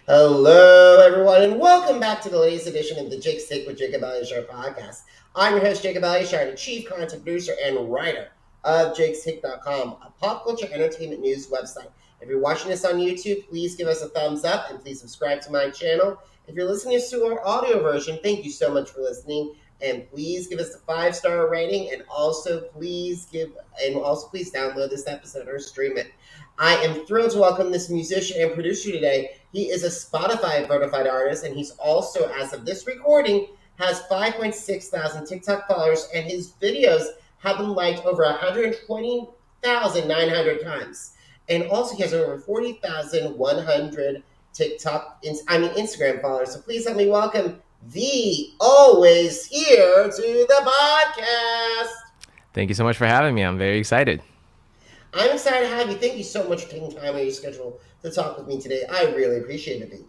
Hello, everyone, and welcome back to the latest edition of the Jake's Take with Jacob Elyachar Podcast. I'm your host, Jacob Elyachar, the chief content producer and writer of JakesTake.com, a pop culture entertainment news website. If you're watching this on YouTube, please give us a thumbs up and please subscribe to my channel. If you're listening to our audio version, thank you so much for listening, and please give us a 5-star rating, and also please download this episode or stream it. I am thrilled to welcome this musician and producer today. He is a Spotify verified artist, and he's also, as of this recording, has 5.6 thousand TikTok followers, and his videos have been liked over 120,900 times. And also, he has over 40,100 Instagram followers. So please help me welcome VeeAlwaysHere to the podcast. Thank you so much for having me. I'm very excited. I'm excited to have you. Thank you so much for taking time out of your schedule to talk with me today. I really appreciate it, V.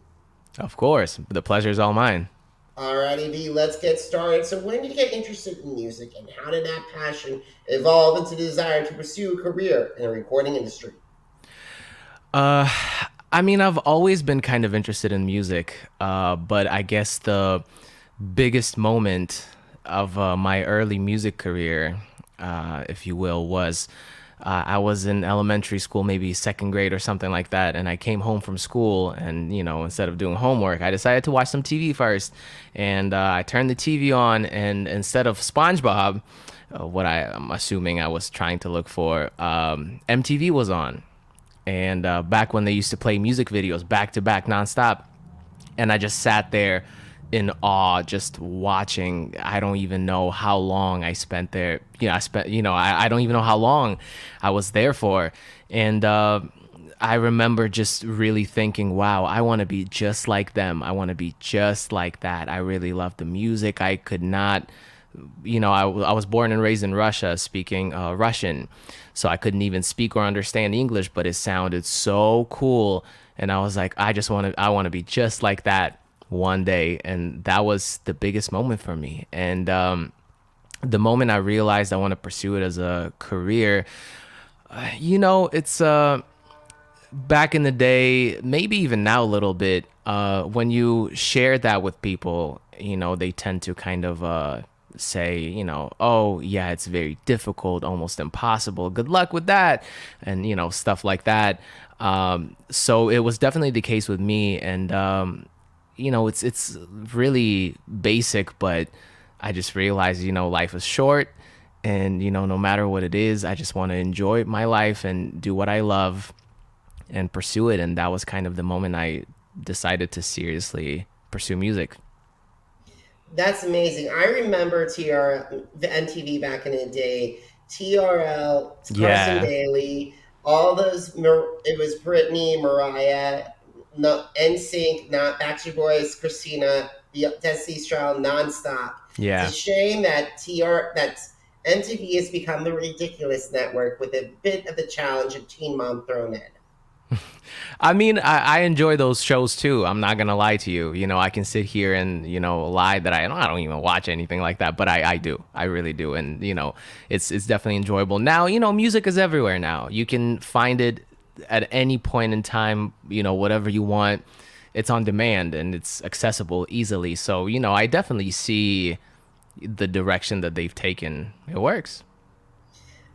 Of course. The pleasure is all mine. Alrighty, V, let's get started. So when did you get interested in music, and how did that passion evolve into the desire to pursue a career in the recording industry? I've always been kind of interested in music, but I guess the biggest moment of my early music career, if you will, was I was in elementary school, maybe second grade or something like that, and I came home from school, and instead of doing homework, I decided to watch some TV first, and I turned the TV on, and instead of SpongeBob, what I'm assuming I was trying to look for, MTV was on. And back when they used to play music videos back to back nonstop, and I just sat there in awe, just watching. I don't even know how long I spent there. I don't even know how long I was there for. And I remember just really thinking, wow, I want to be just like them. I want to be just like that. I really love the music. I could not, I was born and raised in Russia, speaking Russian. So I couldn't even speak or understand English, but it sounded so cool. And I was like, I want to be just like that one day. And that was the biggest moment for me. And the moment I realized I want to pursue it as a career, it's back in the day, maybe even now a little bit, when you share that with people, they tend to kind of say, oh yeah, it's very difficult, almost impossible, good luck with that, and stuff like that. So it was definitely the case with me, and it's really basic, but I just realized, life is short, and no matter what it is, I just want to enjoy my life and do what I love and pursue it. And that was kind of the moment I decided to seriously pursue music. That's amazing. I remember the MTV back in the day, TRL, Carson Yeah. Daly, all those. It was Britney, Mariah, no NSYNC, not Backstreet Boys, Christina, the Destiny's Child, nonstop. It's a Yeah. shame that MTV has become the ridiculous network with a bit of the challenge of Teen Mom thrown in. I enjoy those shows too. I'm not gonna lie to you. I can sit here and lie that I don't even watch anything like that, but I do. I really do, and it's definitely enjoyable. Now music is everywhere. Now you can find it at any point in time. Whatever you want, it's on demand and it's accessible easily. So I definitely see the direction that they've taken. It works.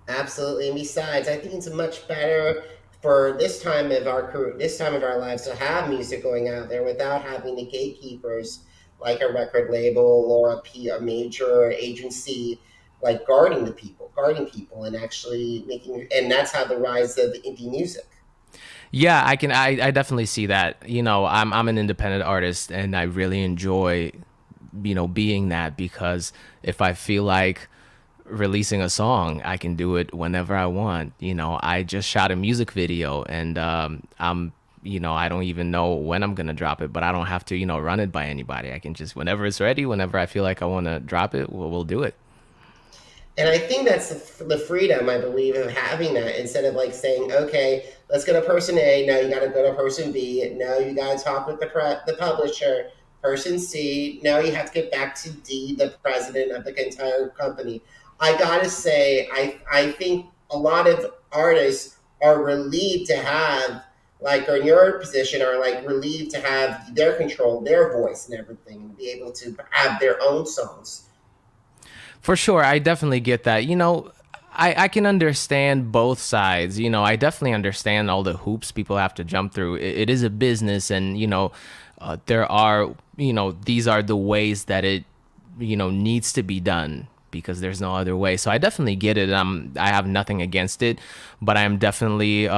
Absolutely. And besides, I think it's much better for this time of our career, this time of our lives, to have music going out there without having the gatekeepers like a record label or a major agency like guarding people, and actually making. And that's how the rise of indie music. Yeah, I definitely see that. I'm an independent artist and I really enjoy being that, because if I feel like releasing a song, I can do it whenever I want. I just shot a music video, and I don't even know when I'm gonna drop it, but I don't have to run it by anybody. I can just, whenever it's ready, whenever I feel like I want to drop it, we'll do it. And I think that's the freedom, I believe, of having that, instead of like saying, okay, let's go to person A. No, you got to go to person B. No, you got to talk with the publisher. Person C. No, you have to get back to D, the president of the entire company. I got to say, I think a lot of artists are relieved to have like, are in your position, are like relieved to have their control, their voice, and everything, and be able to have their own songs. For sure, I definitely get that. I can understand both sides. I definitely understand all the hoops people have to jump through. It is a business, and there are these are the ways that it needs to be done because there's no other way. So I definitely get it. I have nothing against it, but I'm definitely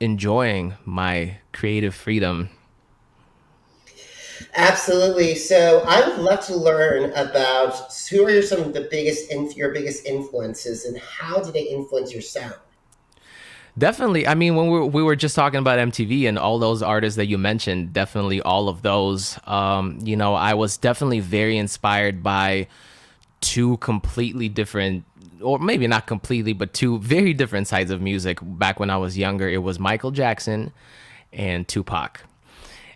enjoying my creative freedom. Absolutely. So I would love to learn about who are some of the your biggest influences, and how do they influence your sound? Definitely. I mean, when we were just talking about MTV and all those artists that you mentioned, definitely all of those. I was definitely very inspired by two completely different, or maybe not completely, but two very different sides of music. Back when I was younger, it was Michael Jackson and Tupac.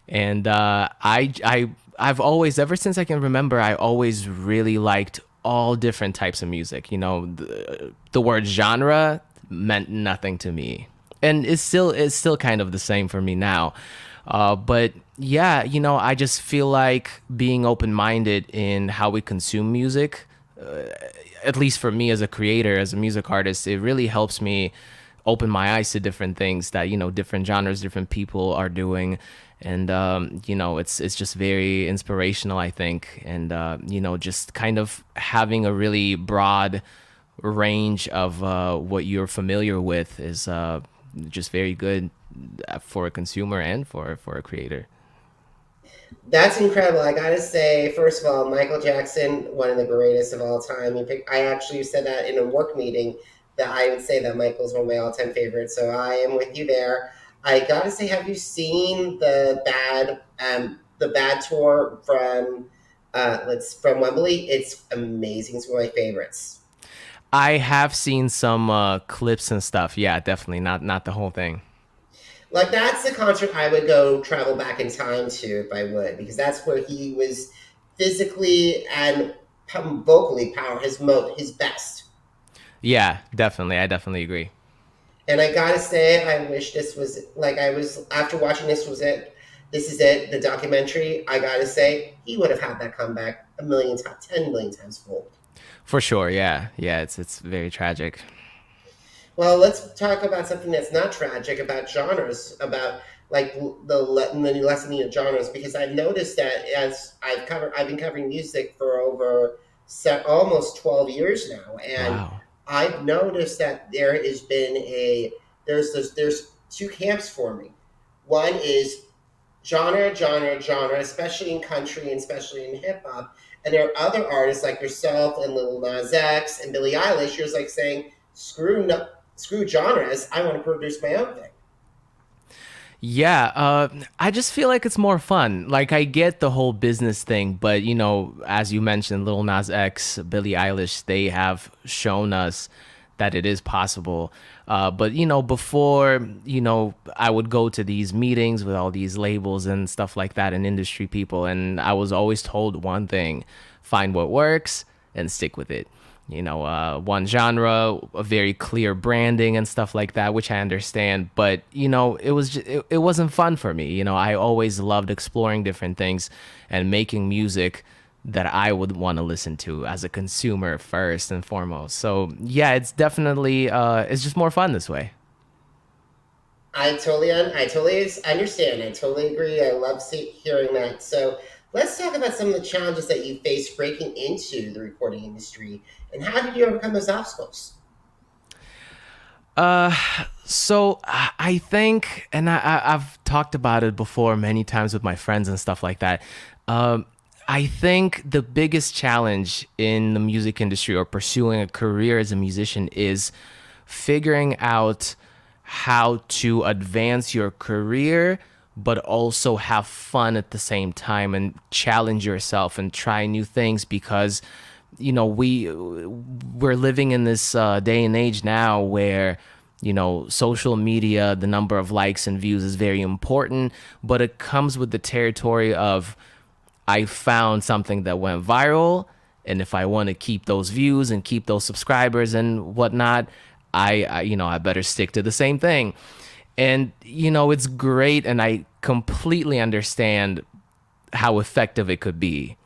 And I've always, ever since I can remember, I always really liked all different types of music. The word genre meant nothing to me, and it's still kind of the same for me now. But yeah, I just feel like being open minded in how we consume music, at least for me as a creator, as a music artist, it really helps me open my eyes to different things that different genres, different people are doing. And it's just very inspirational, I think. And just kind of having a really broad range of what you're familiar with is just very good for a consumer and for a creator. That's incredible. I gotta say, first of all, Michael Jackson, one of the greatest of all time. I actually said that in a work meeting, that I would say that Michael's one of my all-time favorites. So I am with you there. I gotta say, have you seen the Bad tour from let's from Wembley? It's amazing. It's one of my favorites. I have seen some clips and stuff. Yeah, definitely not the whole thing. Like, that's the concert I would go travel back in time to if I would, because that's where he was physically and vocally his best. Yeah, definitely. I definitely agree. And I gotta say, I wish this was like, I was after watching this was it. This is it, the documentary. I gotta say, he would have had that comeback a million times, 10 million times fold. For sure. Yeah, yeah. It's very tragic. Well, let's talk about something that's not tragic, about genres, about like the lessening of genres, because I've noticed that as I've been covering music for over almost 12 years now, and Wow. I've noticed that there's two camps for me. One is genre, especially in country and especially in hip hop. And there are other artists like yourself and Lil Nas X and Billie Eilish who's like saying, screw genres, I want to produce my own thing. Yeah, I just feel like it's more fun. Like I get the whole business thing, but as you mentioned, Lil Nas X, Billie Eilish, they have shown us that it is possible. But before I would go to these meetings with all these labels and stuff like that and industry people, and I was always told one thing: find what works and stick with it. One genre, a very clear branding and stuff like that, which I understand. But it wasn't fun for me. I always loved exploring different things and making music that I would want to listen to as a consumer first and foremost. So yeah, it's definitely it's just more fun this way. I totally understand. I totally agree. I love hearing that. So let's talk about some of the challenges that you faced breaking into the recording industry, and how did you overcome those obstacles? So I think, and I've talked about it before many times with my friends and stuff like that. I think the biggest challenge in the music industry or pursuing a career as a musician is figuring out how to advance your career, but also have fun at the same time and challenge yourself and try new things because we're living in this day and age now where social media, the number of likes and views is very important, but it comes with the territory of I found something that went viral, and if I want to keep those views and keep those subscribers and whatnot, I better stick to the same thing. And, it's great. And I completely understand how effective it could be.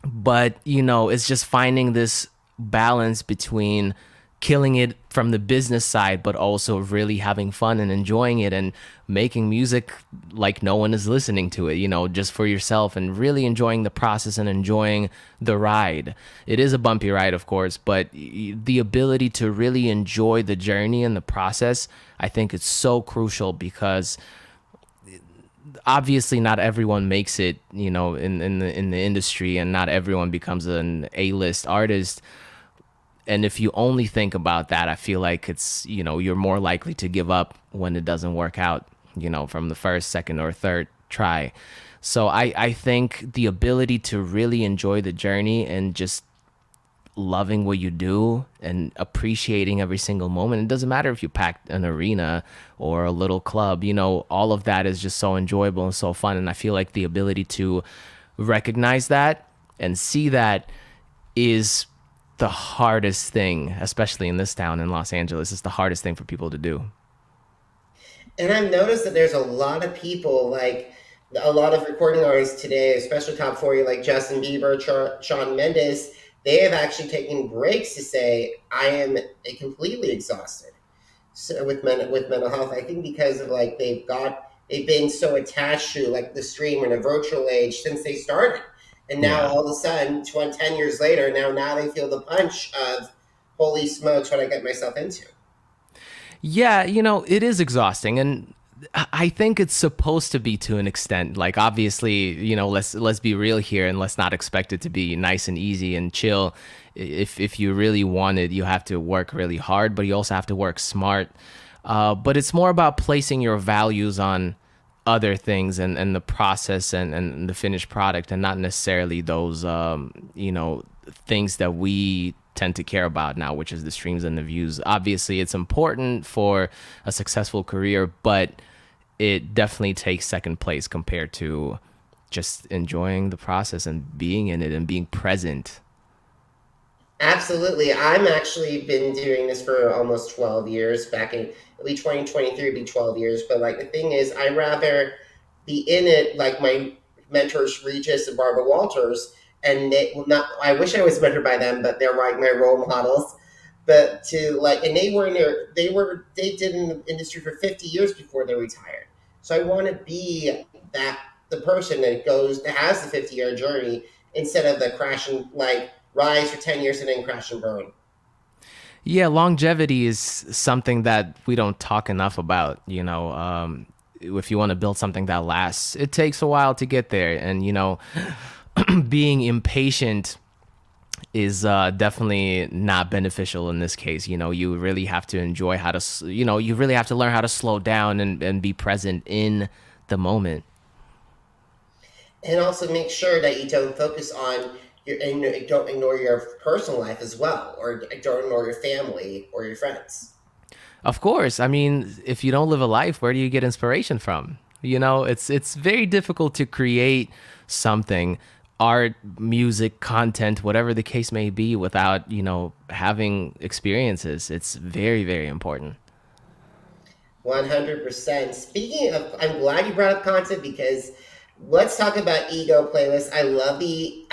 But, it's just finding this balance between killing it from the business side, but also really having fun and enjoying it and making music like no one is listening to it, just for yourself, and really enjoying the process and enjoying the ride. It is a bumpy ride, of course, but the ability to really enjoy the journey and the process, I think it's so crucial, because obviously not everyone makes it, in the industry, and not everyone becomes an A-list artist. And if you only think about that, I feel like it's, you're more likely to give up when it doesn't work out, from the first, second, or third try. So I think the ability to really enjoy the journey and just loving what you do and appreciating every single moment. It doesn't matter if you packed an arena or a little club, all of that is just so enjoyable and so fun. And I feel like the ability to recognize that and see that is the hardest thing, especially in this town in Los Angeles. It's the hardest thing for people to do. And I've noticed that there's a lot of people, like a lot of recording artists today, especially top 40, like Justin Bieber, Shawn Mendes, they have actually taken breaks to say, I am completely exhausted. So with mental health, I think because of like they've been so attached to like the stream and a virtual age since they started, and now Yeah. all of a sudden, 10 years later, now they feel the punch of, holy smokes, what I get myself into. Yeah, it is exhausting, and I think it's supposed to be, to an extent. Like, obviously, let's be real here, and let's not expect it to be nice and easy and chill. If you really want it, you have to work really hard, but you also have to work smart. But it's more about placing your values on other things, and the process, and the finished product, and not necessarily those things that we tend to care about now, which is the streams and the views. Obviously, it's important for a successful career, but it definitely takes second place compared to just enjoying the process and being in it and being present. Absolutely. I'm actually been doing this for almost 12 years. Back in, it'll be 2023, be 12 years. But like the thing is, I rather be in it, like my mentors, Regis and Barbara Walters, and they well, not. I wish I was mentored by them, but they're like my role models. But to like, and they were in there. They did in the industry for 50 years before they retired. So I want to be that the person that has the 50-year journey instead of the crash and like rise for 10 years and then crash and burn. Yeah, longevity is something that we don't talk enough about. If you want to build something that lasts, it takes a while to get there. And, being impatient is definitely not beneficial in this case. You really have to enjoy how to, you really have to learn how to slow down, and be present in the moment. And also make sure that you don't focus on your and don't ignore your personal life as well, or don't ignore your family or your friends. Of course. I mean, if you don't live a life, where do you get inspiration from? It's very difficult to create something, art, music, content, whatever the case may be, without, having experiences. It's very, very important. 100%. Speaking of, I'm glad you brought up content because let's talk about ego playlist. I love the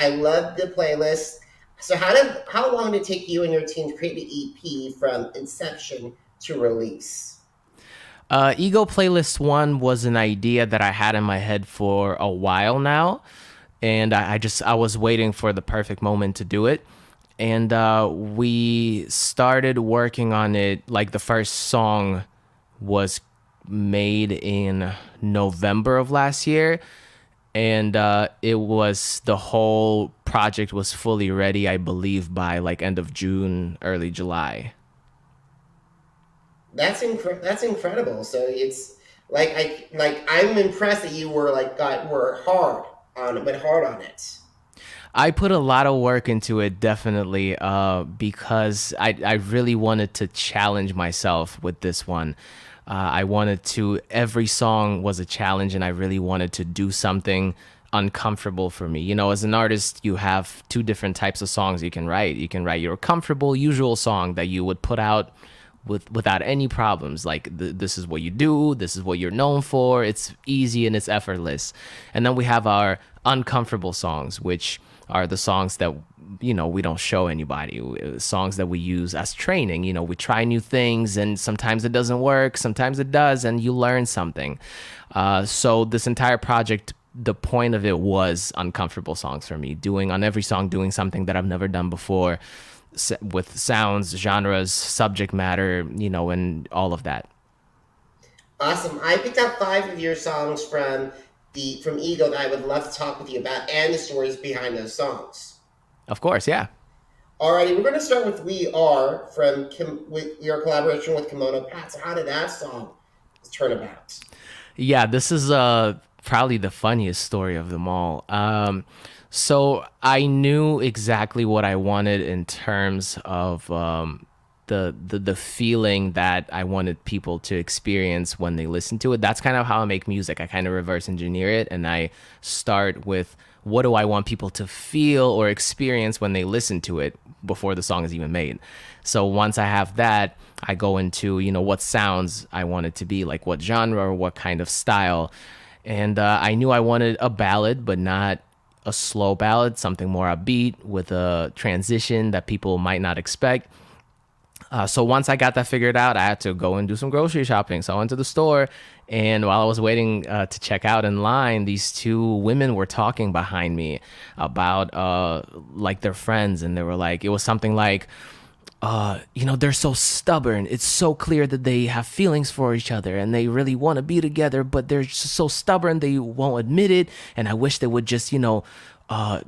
playlist. So how long did it take you and your team to create the EP from inception to release? Ego Playlist 1 was an idea that I had in my head for a while now. And I was waiting for the perfect moment to do it. And we started working on it. Like, the first song was made in November of last year. And the whole project was fully ready, I believe, by like end of June, early July. That's incredible. So it's like I'm impressed that you were like got were hard on it, went hard on it. I put a lot of work into it, definitely, because I really wanted to challenge myself with this one. Every song was a challenge, and I really wanted to do something uncomfortable for me. As an artist, you have two different types of songs you can write. You can write your comfortable, usual song that you would put out without any problems. Like this is what you do, this is what you're known for. It's easy and it's effortless. And then we have our uncomfortable songs, which are the songs that we don't show anybody. Songs that we use as training. We try new things, and sometimes it doesn't work, sometimes it does, and you learn something. So this entire project, the point of it was uncomfortable songs for me, doing on every song, doing something that I've never done before, with sounds, genres, subject matter, and all of that. Awesome. I picked up 5 of your songs from Ego that I would love to talk with you about, and the stories behind those songs. Of course, yeah. Alrighty, we're going to start with "We Are" with your collaboration with Kimono Pat. So how did that song turn about? Yeah, this is probably the funniest story of them all. So I knew exactly what I wanted in terms of the feeling that I wanted people to experience when they listen to it. That's kind of how I make music. I kind of reverse engineer it, and I start with, what do I want people to feel or experience when they listen to it before the song is even made. So once I have that, I go into, what sounds I want it to be, like what genre or what kind of style. And I knew I wanted a ballad, but not a slow ballad, something more upbeat with a transition that people might not expect. So once I got that figured out, I had to go and do some grocery shopping. So I went to the store, and while I was waiting to check out in line, these two women were talking behind me about like their friends, and they were like, it was something like, they're so stubborn. It's so clear that they have feelings for each other and they really want to be together, but they're just so stubborn they won't admit it. And I wish they would just,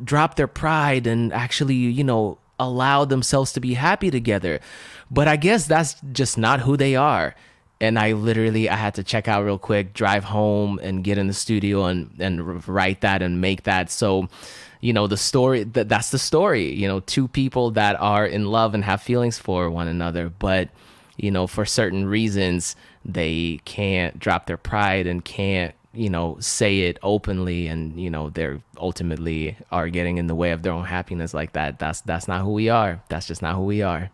drop their pride and actually, allow themselves to be happy together. But I guess that's just not who they are. And I had to check out real quick, drive home, and get in the studio and write that and make that. So, the story, that's the story. Two people that are in love and have feelings for one another, but for certain reasons they can't drop their pride and can't say it openly, and they're ultimately are getting in the way of their own happiness. Like that's not who we are. That's just not who we are.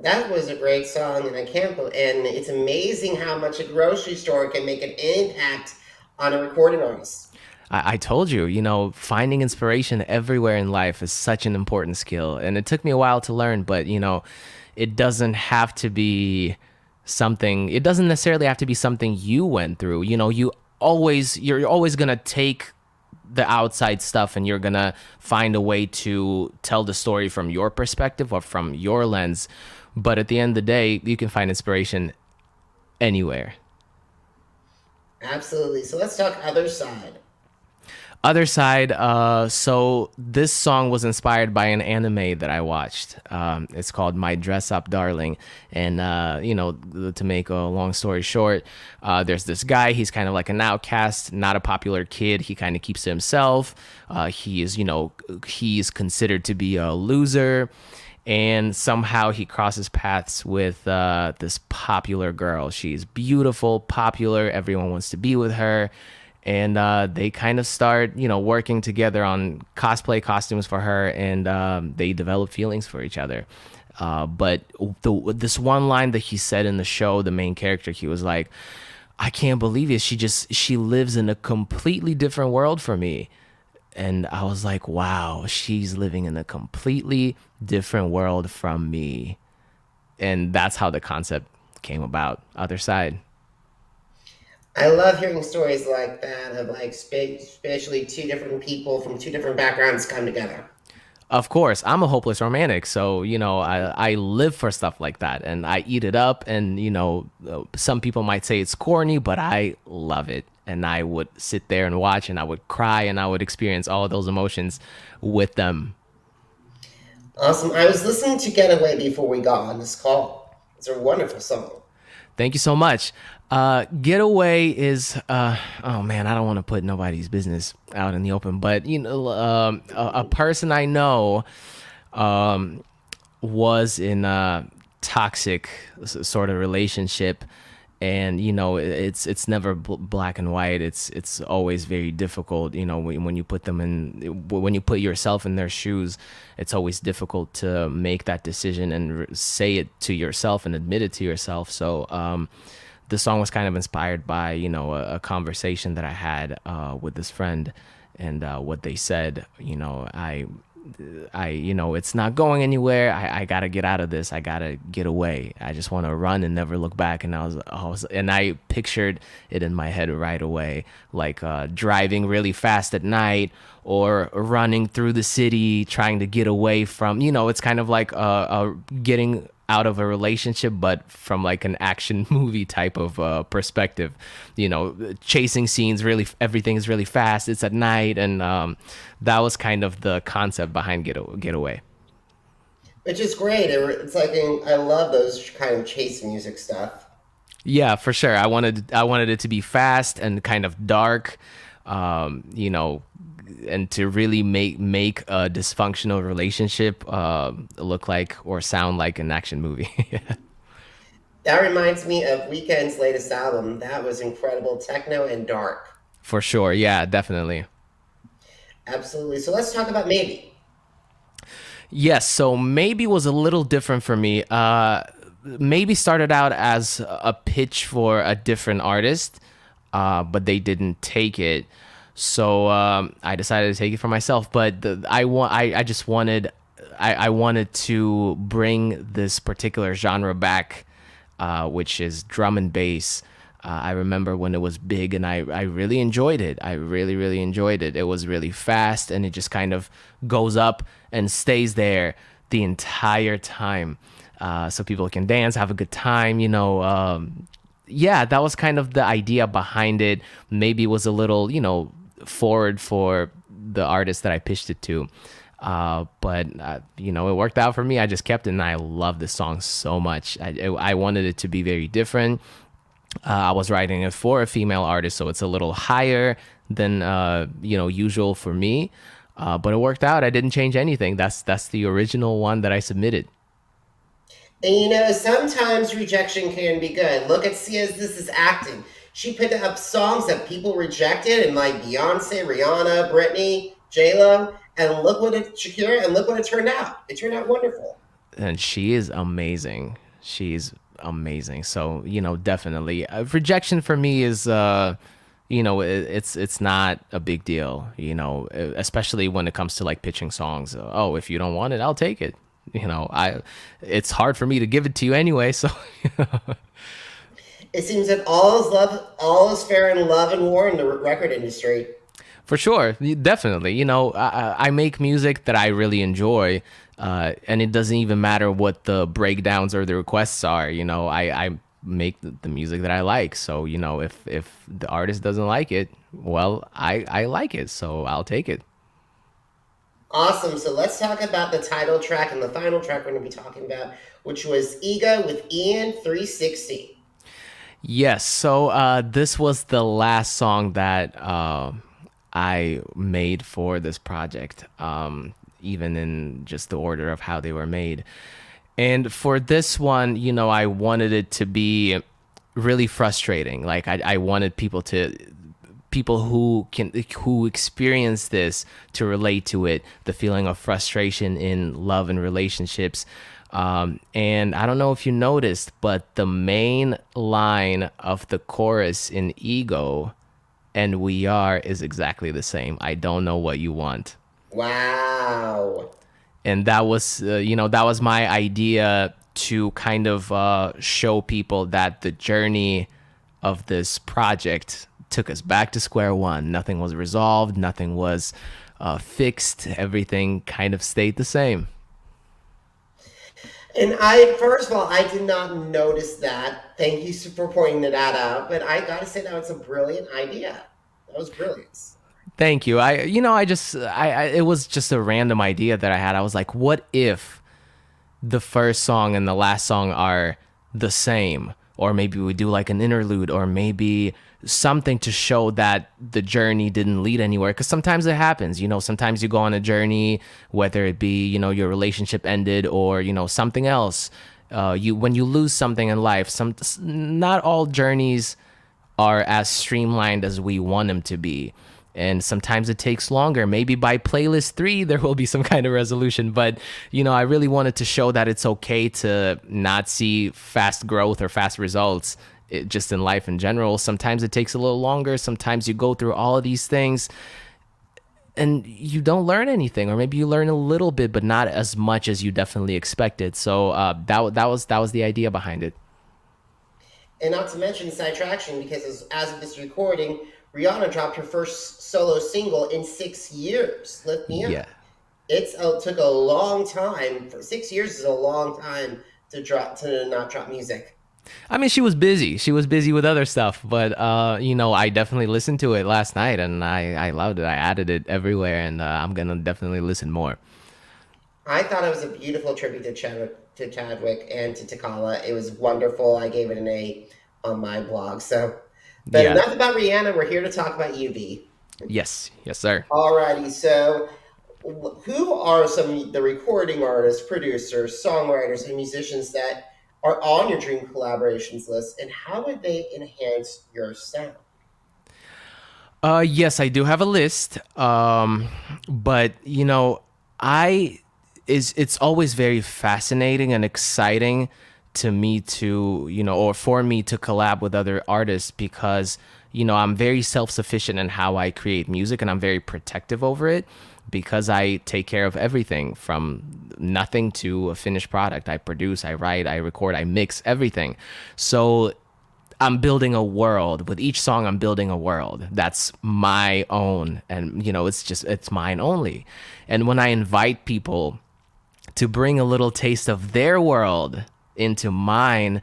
That was a great song, and and it's amazing how much a grocery store can make an impact on a recording artist. I told you, finding inspiration everywhere in life is such an important skill, and it took me a while to learn. But it doesn't have to be something. It doesn't necessarily have to be something you went through. You're always gonna take the outside stuff, and you're gonna find a way to tell the story from your perspective or from your lens. But at the end of the day, you can find inspiration anywhere. Absolutely. So let's talk other side. Other side, so this song was inspired by an anime that I watched. It's called My Dress Up Darling. And, to make a long story short, there's this guy. He's kind of like an outcast, not a popular kid. He kind of keeps to himself. He's considered to be a loser. And somehow he crosses paths with this popular girl. She's beautiful, popular. Everyone wants to be with her. And they kind of start, working together on cosplay costumes for her, and they develop feelings for each other. But this one line that he said in the show, the main character, he was like, I can't believe it. She lives in a completely different world for me. And I was like, wow, she's living in a completely different world from me. And that's how the concept came about, Other Side. I love hearing stories like that of especially two different people from two different backgrounds come together. Of course, I'm a hopeless romantic, so I live for stuff like that, and I eat it up. And some people might say it's corny, but I love it, and I would sit there and watch, and I would cry, and I would experience all of those emotions with them. Awesome. I was listening to Getaway before we got on this call. It's a wonderful song. Thank you so much. Getaway is, oh man, I don't want to put nobody's business out in the open, but a person I know was in a toxic sort of relationship, and it's never black and white. It's always very difficult, when you put them in, when you put yourself in their shoes. It's always difficult to make that decision and say it to yourself and admit it to yourself. So the song was kind of inspired by a conversation that I had with this friend, and what they said. It's not going anywhere. I gotta get out of this. I gotta get away. I just want to run and never look back. And and I pictured it in my head right away, like driving really fast at night or running through the city, trying to get away from. It's kind of like getting out of a relationship, but from like an action movie type of perspective. Chasing scenes, really, everything is really fast. It's at night, and that was kind of the concept behind Getaway. Which is great. It's like I love those kind of chase music stuff. Yeah, for sure. I wanted it to be fast and kind of dark, you know, and to really make a dysfunctional relationship look like or sound like an action movie. That reminds me of Weeknd's latest album. That was incredible, techno and dark. For sure. Yeah, definitely. Absolutely. So let's talk about Maybe. Yes, so maybe was a little different for me. Maybe started out as a pitch for a different artist, but they didn't take it. So I decided to take it for myself. But I just wanted, I wanted to bring this particular genre back, which is drum and bass. I remember when it was big, and I really enjoyed it. I really, really enjoyed it. It was really fast, and it just kind of goes up and stays there the entire time. So people can dance, have a good time, yeah, that was kind of the idea behind it. Maybe it was a little, forward for the artist that I pitched it to. But it worked out for me. I just kept it, and I love this song so much. I wanted it to be very different. I was writing it for a female artist, so it's a little higher than usual for me. But it worked out. I didn't change anything. That's the original one that I submitted. And sometimes rejection can be good. Look at Sia's This Is Acting. She picked up songs that people rejected, and like Beyonce, Rihanna, Britney, J-Lo, and Shakira, and look what it turned out. It turned out wonderful. And she is amazing. She's amazing. So definitely, rejection for me is it's not a big deal. Especially when it comes to like pitching songs. Oh, if you don't want it, I'll take it. It's hard for me to give it to you anyway. So It seems that all is fair in love and war in the record industry. for sure, definitely. I make music that I really enjoy, and it doesn't even matter what the breakdowns or the requests are. I make the music that I like. So if the artist doesn't like it, well, I like it, so I'll take it. Awesome. So let's talk about the title track and the final track we're going to be talking about, which was Ego with Ian 360. Yes. So this was the last song that I made for this project, even in just the order of how they were made. And for this one, I wanted it to be really frustrating. Like I wanted people who experience this to relate to it, the feeling of frustration in love and relationships. And I don't know if you noticed, but the main line of the chorus in Ego and We Are is exactly the same. I don't know what you want. Wow. And that was that was my idea to kind of show people that the journey of this project took us back to square one. Nothing was resolved, nothing was fixed, everything kind of stayed the same. And first of all, I did not notice that. Thank you for pointing that out. But I got to say, that was a brilliant idea. That was brilliant. Thank you. It was just a random idea that I had. I was like, what if the first song and the last song are the same? Or maybe we do like an interlude, or maybe something to show that the journey didn't lead anywhere. Because sometimes it happens, sometimes you go on a journey, whether it be, your relationship ended or, something else. You when you lose something in life, not all journeys are as streamlined as we want them to be. And sometimes it takes longer. Maybe by playlist 3, there will be some kind of resolution. But, I really wanted to show that it's okay to not see fast growth or fast results just in life in general. Sometimes it takes a little longer. Sometimes you go through all of these things and you don't learn anything, or maybe you learn a little bit, but not as much as you definitely expected. So that was the idea behind it. And not to mention sidetraction, because as of this recording, Rihanna dropped her first solo single in 6 years, Lift Me Yeah. Up. Took a long time. For 6 years is a long time to not drop music. I mean, she was busy. She was busy with other stuff, but I definitely listened to it last night, and I loved it. I added it everywhere, and I'm gonna definitely listen more. I thought it was a beautiful tribute to Chadwick and to Takala. It was wonderful. I gave it an A on my blog. So, but Yeah. enough about Rihanna. We're here to talk about UV. Yes. Yes, sir. Alrighty. So, who are some of the recording artists, producers, songwriters, and musicians that are on your dream collaborations list, and how would they enhance your sound? Yes, I do have a list. But I it's always very fascinating and exciting to me to, or for me to collab with other artists because, I'm very self-sufficient in how I create music and I'm very protective over it because I take care of everything from nothing to a finished product. I produce, I write, I record, I mix everything. So I'm building a world. With each song, I'm building a world that's my own. And, it's mine only. And when I invite people to bring a little taste of their world into mine,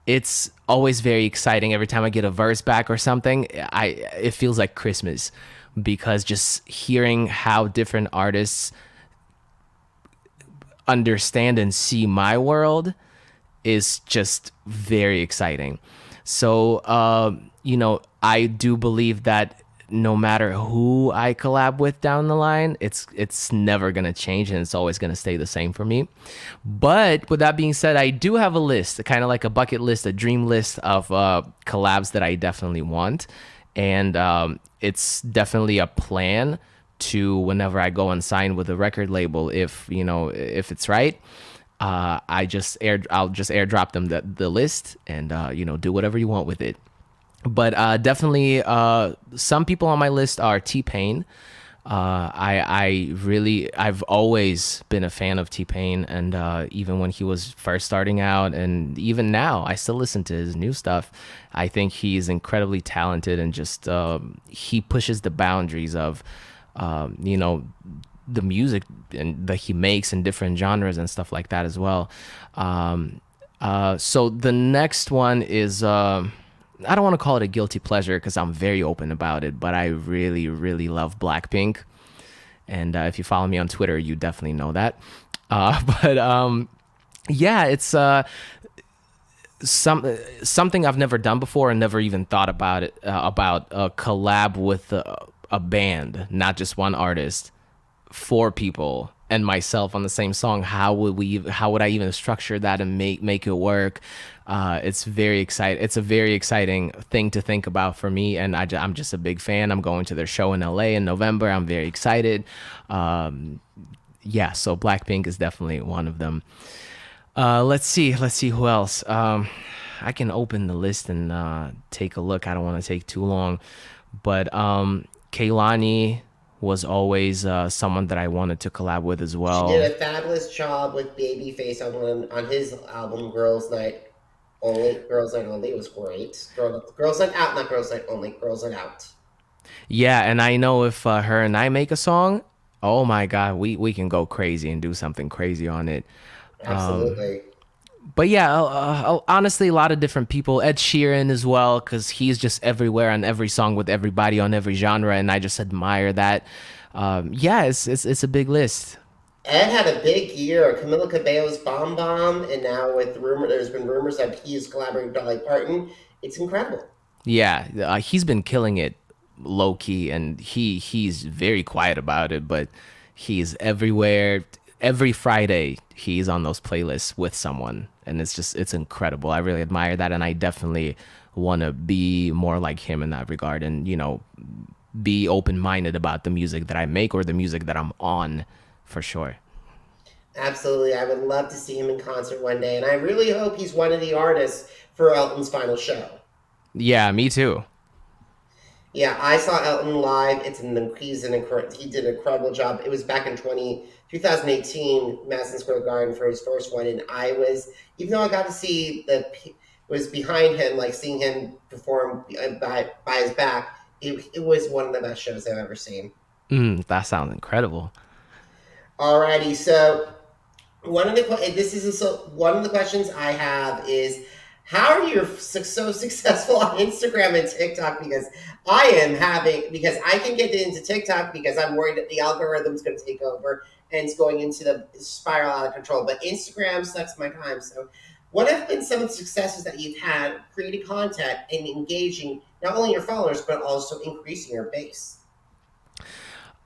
it's always very exciting. Every time I get a verse back or something, it feels like Christmas because just hearing how different artists understand and see my world is just very exciting. So, I do believe that no matter who I collab with down the line, it's never gonna change and it's always gonna stay the same for me. But with that being said, I do have a list, kind of like a bucket list, a dream list of collabs that I definitely want, and it's definitely a plan to whenever I go and sign with a record label, if it's right. I'll just airdrop them the list and do whatever you want with it. But definitely, some people on my list are T-Pain. I've always been a fan of T-Pain, and even when he was first starting out, and even now, I still listen to his new stuff. I think he's incredibly talented, and just he pushes the boundaries of, the music and that he makes in different genres and stuff like that as well. So the next one is. I don't want to call it a guilty pleasure because I'm very open about it, but I really, really love Blackpink. And if you follow me on Twitter, you definitely know that. But yeah, it's something I've never done before and never even thought about it, about a collab with a band, not just one artist, 4 people and myself on the same song. How would I even structure that and make it work? It's very exciting. It's a very exciting thing to think about for me, and I'm just a big fan. I'm going to their show in LA in November. I'm very excited. Yeah, so Blackpink is definitely one of them. Let's see who else. I can open the list and take a look. I don't want to take too long, but Kehlani was always someone that I wanted to collab with as well. She did a fabulous job with Babyface on his album Girls Night Only. Girls Night Only was great. Girls Night Out, not Girls Night Only. Girls Night Out. Yeah, and I know if her and I make a song, oh my God, we can go crazy and do something crazy on it. Absolutely. But yeah, honestly, a lot of different people. Ed Sheeran as well, because he's just everywhere on every song with everybody on every genre, and I just admire that. Yeah, it's a big list. Ed had a big year. Camila Cabello's Bomb Bomb, and now there's been rumors that he is collaborating with Dolly Parton. It's incredible. Yeah, he's been killing it low key, and he's very quiet about it, but he's everywhere. every Friday he's on those playlists with someone, and it's incredible. I really admire that, and I definitely want to be more like him in that regard, and be open minded about the music that I make or the music that I'm on, for sure. Absolutely. I would love to see him in concert one day. And I really hope he's one of the artists for Elton's final show. Yeah, me too. Yeah, I saw Elton live. He did an incredible job. It was back in 2018, Madison Square Garden for his first one. And I was, even though I got to see was behind him, like seeing him perform by his back, it was one of the best shows I've ever seen. That sounds incredible. Alrighty, so one of the one of the questions I have is, how are you so successful on Instagram and TikTok? Because I can get into TikTok because I'm worried that the algorithm's going to take over and it's going into the spiral out of control. But Instagram sucks my time. So, what have been some of the successes that you've had creating content and engaging not only your followers but also increasing your base?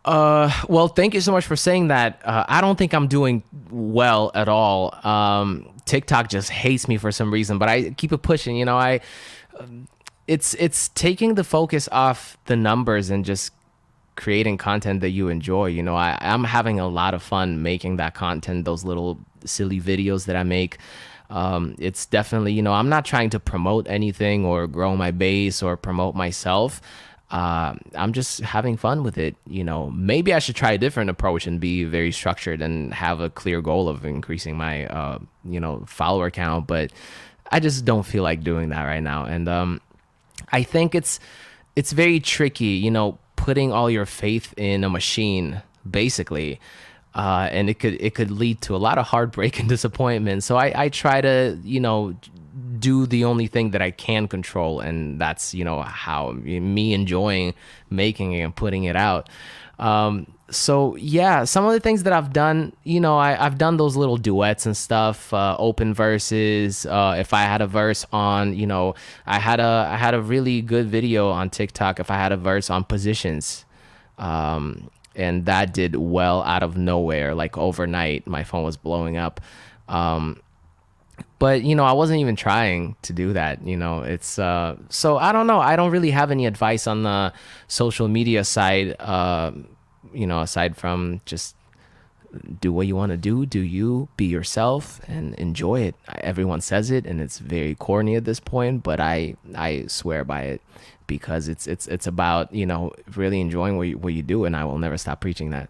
Well, thank you so much for saying that. I don't think I'm doing well at all. TikTok just hates me for some reason, but I keep it pushing. It's taking the focus off the numbers and just creating content that you enjoy. I'm having a lot of fun making that content, those little silly videos that I make. It's definitely, I'm not trying to promote anything or grow my base or promote myself. I'm just having fun with it. Maybe I should try a different approach and be very structured and have a clear goal of increasing my, follower count. But I just don't feel like doing that right now. And I think it's very tricky, putting all your faith in a machine, basically. And it could lead to a lot of heartbreak and disappointment. So I try to, do the only thing that I can control, and that's how me enjoying making it and putting it out. So yeah, some of the things that I've done, I've done those little duets and stuff, open verses. If I had a verse on, I had a really good video on TikTok. If I had a verse on positions, and that did well out of nowhere, like overnight, my phone was blowing up. But I wasn't even trying to do that. It's so I don't know. I don't really have any advice on the social media side. Aside from just do what you want to do. Do you be yourself and enjoy it? Everyone says it, and it's very corny at this point, but I swear by it because it's about really enjoying what you do, and I will never stop preaching that.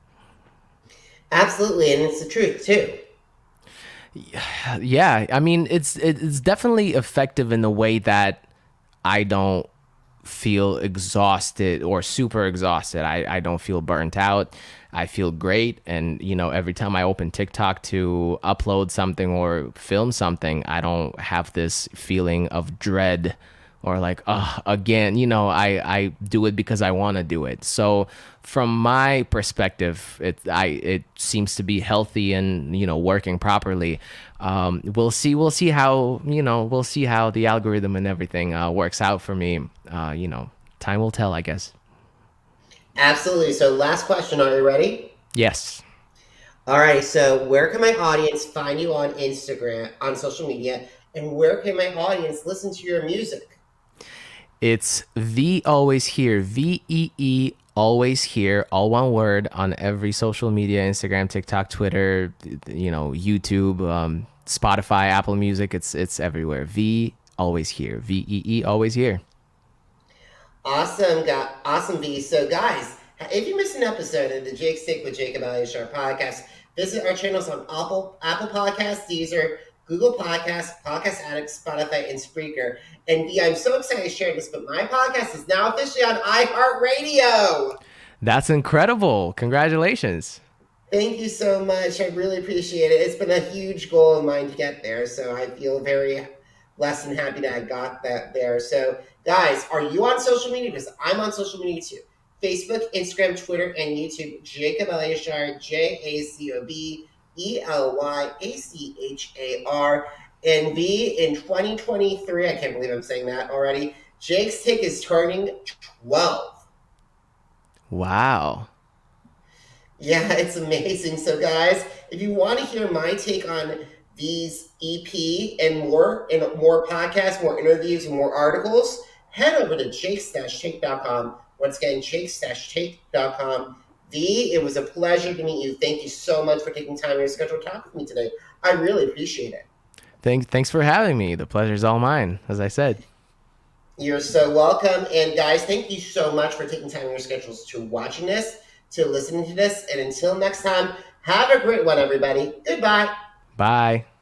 Absolutely, and it's the truth too. Yeah, I mean, it's definitely effective in the way that I don't feel exhausted or super exhausted. I don't feel burnt out. I feel great. And, every time I open TikTok to upload something or film something, I don't have this feeling of dread or like, again, I do it because I want to do it. So from my perspective, it seems to be healthy and, working properly. We'll see how, we'll see how the algorithm and everything works out for me. Time will tell, I guess. Absolutely. So last question. Are you ready? Yes. All right. So where can my audience find you on Instagram, on social media, and where can my audience listen to your music? It's VeeAlwaysHere, VeeAlwaysHere, all one word, on every social media: Instagram, TikTok, Twitter, YouTube, Spotify, Apple Music. It's everywhere. VeeAlwaysHere, VeeAlwaysHere. Awesome, V. So, guys, if you missed an episode of the Jake Stick with Jacob Elyachar podcast, visit our channels on Apple Podcasts, Deezer, Google Podcasts, Podcast Addict, Spotify, and Spreaker. And V, I'm so excited to share this, but my podcast is now officially on iHeartRadio. That's incredible. Congratulations. Thank you so much. I really appreciate it. It's been a huge goal of mine to get there, so I feel very blessed and happy that I got that there. So, guys, are you on social media? Because I'm on social media too. Facebook, Instagram, Twitter, and YouTube. Jacob Elyachar, JACOB And V, in 2023, I can't believe I'm saying that already, Jake's Take is turning 12. Wow. Yeah, it's amazing. So, guys, if you want to hear my take on these EP and more podcasts, more interviews, and more articles, head over to jakes-take.com. Once again, jakes-take.com. V, it was a pleasure to meet you. Thank you so much for taking time in your schedule to talk with me today. I really appreciate it. Thanks for having me. The pleasure's all mine, as I said. You're so welcome. And guys, thank you so much for taking time in your schedules to watching this, to listening to this. And until next time, have a great one, everybody. Goodbye. Bye.